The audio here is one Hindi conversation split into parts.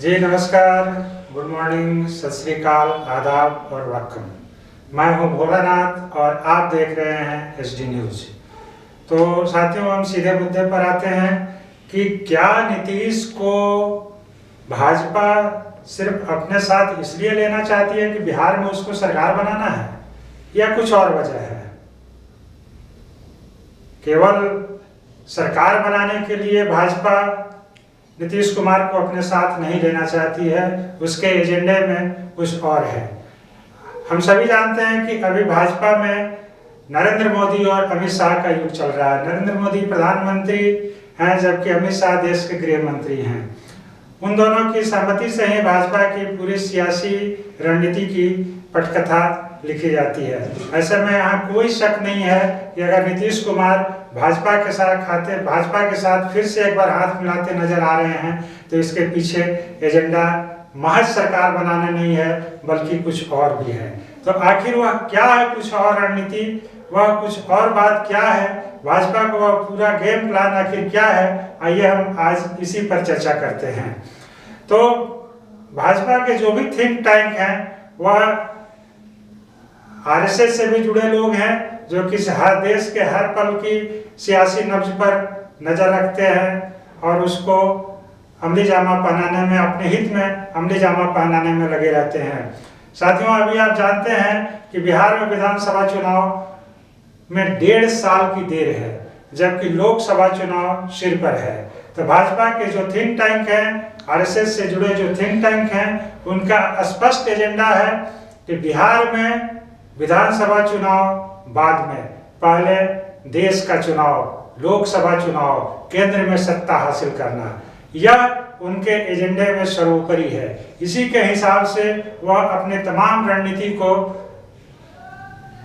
जी नमस्कार, गुड मॉर्निंग, सत श्री अकाल, आदाब और वक्कम। मैं हूं भोलानाथ और आप देख रहे हैं एसडी न्यूज। तो साथियों, हम सीधे मुद्दे पर आते हैं कि क्या नीतीश को भाजपा सिर्फ अपने साथ इसलिए लेना चाहती है कि बिहार में उसको सरकार बनाना है या कुछ और वजह है? केवल सरकार बनाने के लिए भाजपा नीतीश कुमार को अपने साथ नहीं लेना चाहती है, उसके एजेंडे में कुछ और है। हम सभी जानते हैं कि अभी भाजपा में नरेंद्र मोदी और अमित शाह का युग चल रहा है। नरेंद्र मोदी प्रधानमंत्री हैं जबकि अमित शाह देश के गृह मंत्री हैं। उन दोनों की सहमति से ही भाजपा की पूरी सियासी रणनीति की पटकथा लिखी जाती है। ऐसे में यहाँ कोई शक नहीं है कि अगर नीतीश कुमार भाजपा के साथ फिर से एक बार हाथ मिलाते नजर आ रहे हैं तो इसके पीछे एजेंडा महज सरकार बनाना नहीं है बल्कि कुछ और भी है। तो आखिर वह क्या है, कुछ और रणनीति, वह कुछ और बात क्या है, भाजपा का वह पूरा गेम प्लान आखिर क्या है, आइए हम आज इसी पर चर्चा करते हैं। तो भाजपा के जो भी थिंक टैंक हैं वह आरएसएस से भी जुड़े लोग हैं जो कि हर देश के हर पल की सियासी नब्ज पर नजर रखते हैं और उसको अमली जामा पहनाने में, अपने हित में अमली जामा पहनाने में लगे रहते हैं। साथियों, अभी आप जानते हैं कि बिहार में विधानसभा चुनाव में 1.5 साल की देर है जबकि लोकसभा चुनाव सिर पर है। तो भाजपा के जो थिंक टैंक हैं, आरएसएस से जुड़े जो थिंक टैंक हैं, उनका स्पष्ट एजेंडा है कि बिहार में विधानसभा चुनाव बाद में, पहले देश का चुनाव, लोकसभा चुनाव, केंद्र में सत्ता हासिल करना, यह उनके एजेंडे में सर्वोपरि है। इसी के हिसाब से वह अपने तमाम रणनीति को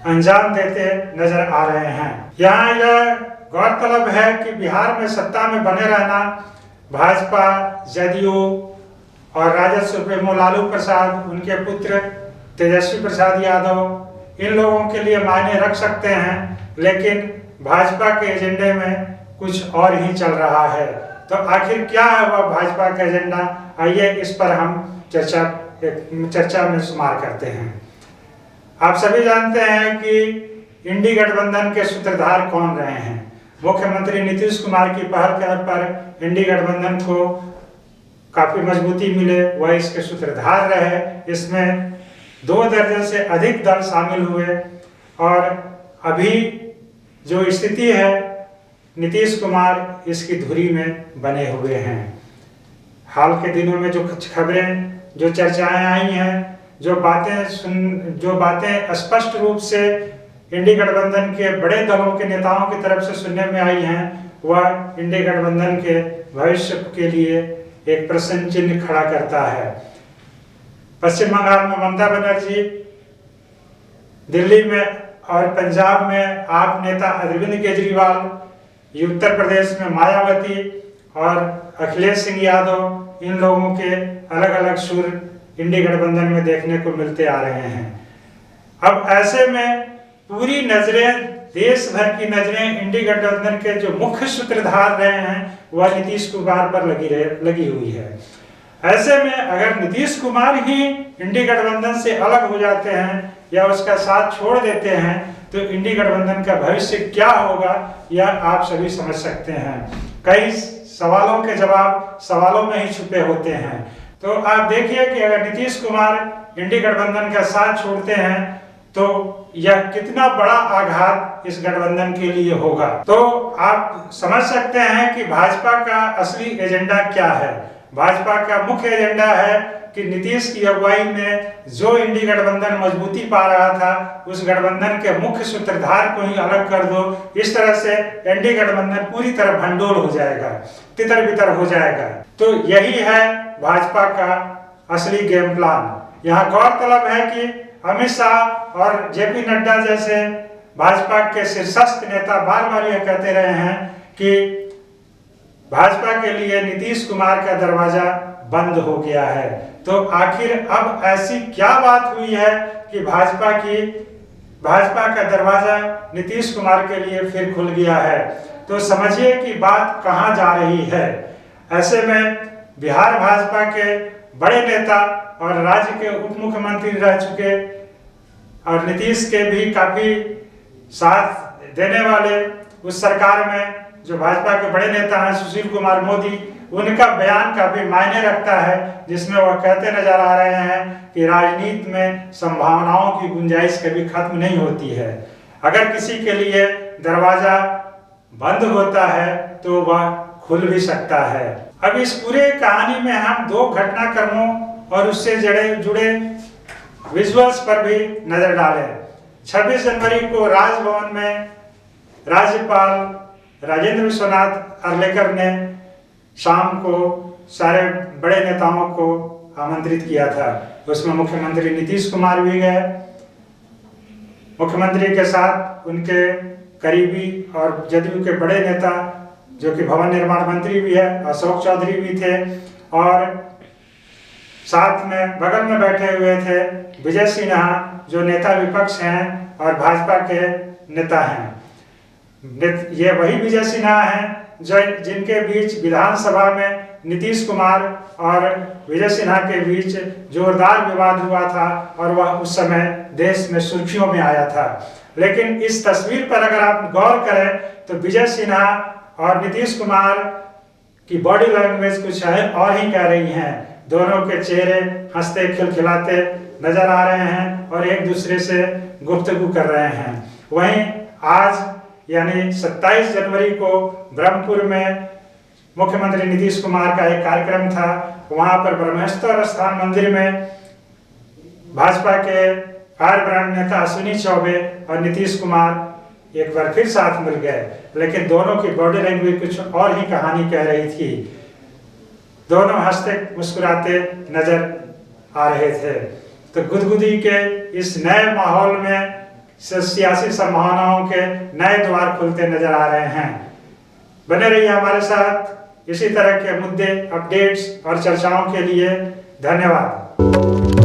अंजाम देते नजर आ रहे हैं। यहाँ यह गौरतलब है कि बिहार में सत्ता में बने रहना भाजपा, जदयू और राजद सुप्रीमो लालू प्रसाद, उनके पुत्र तेजस्वी प्रसाद यादव, इन लोगों के लिए मायने रख सकते हैं, लेकिन भाजपा के एजेंडे में कुछ और ही चल रहा है। तो आखिर क्या है वह भाजपा का एजेंडा, आइए इस पर हम चर्चा में शुमार करते हैं। आप सभी जानते हैं कि इंडी गठबंधन के सूत्रधार कौन रहे हैं। मुख्यमंत्री नीतीश कुमार की पहल पर इंडी गठबंधन को काफी मजबूती मिले, वह इसके सूत्रधार रहे। इसमें 2 दर्जन से अधिक दल शामिल हुए और अभी जो स्थिति है, नीतीश कुमार इसकी धुरी में बने हुए हैं। हाल के दिनों में जो खबरें, जो चर्चाएं आई हैं, जो बातें स्पष्ट रूप से इंडी गठबंधन के बड़े दलों के नेताओं की तरफ से सुनने में आई हैं, वह इंडी गठबंधन के भविष्य के लिए एक प्रश्न चिन्ह खड़ा करता है। पश्चिम बंगाल में ममता बनर्जी, दिल्ली में और पंजाब में आप नेता अरविंद केजरीवाल, उत्तर प्रदेश में मायावती और अखिलेश सिंह यादव, इन लोगों के अलग अलग सुर इंडी गठबंधन में देखने को मिलते आ रहे हैं। अब ऐसे में पूरी नजरें, देश भर की नजरें इंडी गठबंधन के जो मुख्य सूत्रधार रहे हैं वह नीतीश कुमार पर लगी हुई है। ऐसे में अगर नीतीश कुमार ही इंडी गठबंधन से अलग हो जाते हैं या उसका साथ छोड़ देते हैं तो इंडी गठबंधन का भविष्य क्या होगा, यह आप सभी समझ सकते हैं। कई सवालों के जवाब सवालों में ही छुपे होते हैं। तो आप देखिए कि अगर नीतीश कुमार इंडी गठबंधन का साथ छोड़ते हैं तो यह कितना बड़ा आघात इस गठबंधन के लिए होगा। तो आप समझ सकते हैं कि भाजपा का असली एजेंडा क्या है। भाजपा का मुख्य एजेंडा है कि नीतीश की अगुवाई में जो इंडी गठबंधन मजबूती पा रहा था, उस गठबंधन के मुख्य सूत्रधार को ही अलग कर दो। इस तरह से इंडी गठबंधन पूरी तरह भंडोल हो जाएगा, तितर बितर हो जाएगा। तो यही है भाजपा का असली गेम प्लान। यहाँ गौरतलब है कि अमित शाह और जेपी नड्डा जैसे भाजपा के शीर्षस्थ नेता बार बार यह कहते रहे हैं कि भाजपा के लिए नीतीश कुमार का दरवाजा बंद हो गया है। तो आखिर अब ऐसी क्या बात हुई है कि भाजपा का दरवाजा नीतीश कुमार के लिए फिर खुल गया है? तो समझिए कि बात कहां जा रही है। ऐसे में बिहार भाजपा के बड़े नेता और राज्य के उप मुख्यमंत्री रह चुके और नीतीश के भी काफी साथ देने वाले उस सरकार में जो भाजपा के बड़े नेता हैं सुशील कुमार मोदी, उनका बयान काफी मायने रखता है, जिसमें वह कहते नजर आ रहे हैं कि राजनीति में संभावनाओं की गुंजाइश कभी खत्म नहीं होती है। अगर किसी के लिए दरवाजा बंद होता है तो वह खुल भी सकता है। अब इस पूरे कहानी में हम 2 घटनाक्रमों और उससे जुड़े विजुअल्स पर भी नजर डालें। 26 जनवरी को राजभवन में राज्यपाल राजेंद्र विश्वनाथ अर्लेकर ने शाम को सारे बड़े नेताओं को आमंत्रित किया था। उसमें मुख्यमंत्री नीतीश कुमार भी गए। मुख्यमंत्री के साथ उनके करीबी और जदयू के बड़े नेता जो कि भवन निर्माण मंत्री भी है अशोक चौधरी भी थे, और साथ में बगल में बैठे हुए थे विजय सिन्हा जो नेता विपक्ष हैं और भाजपा के नेता हैं। ये वही विजय सिन्हा हैं जो जिनके बीच विधानसभा में नीतीश कुमार और विजय सिन्हा के बीच जोरदार विवाद हुआ था और वह उस समय देश में सुर्खियों में आया था। लेकिन इस तस्वीर पर अगर आप गौर करें तो विजय सिन्हा और नीतीश कुमार की बॉडी लैंग्वेज कुछ है और ही कह रही हैं। दोनों के चेहरे हंसते खिलखिलाते नजर आ रहे हैं और एक दूसरे से गुफ्तगू कर रहे हैं। वहीं आज यानी 27 जनवरी को ब्रह्मपुर में मुख्यमंत्री नीतीश कुमार का एक कार्यक्रम था। वहां पर ब्रह्मेश्वर स्थान मंदिर में भाजपा के फायर ब्रांड नेता अश्विनी चौबे और नीतीश कुमार एक बार फिर साथ मिल गए, लेकिन दोनों की बॉडी लैंग्वेज कुछ और ही कहानी कह रही थी। दोनों हंसते मुस्कुराते नजर आ रहे थे। तो गुदगुदी के इस नए माहौल में सियासी संभावनाओं के नए द्वार खुलते नजर आ रहे हैं। बने रहिए हमारे साथ इसी तरह के मुद्दे, अपडेट्स और चर्चाओं के लिए। धन्यवाद।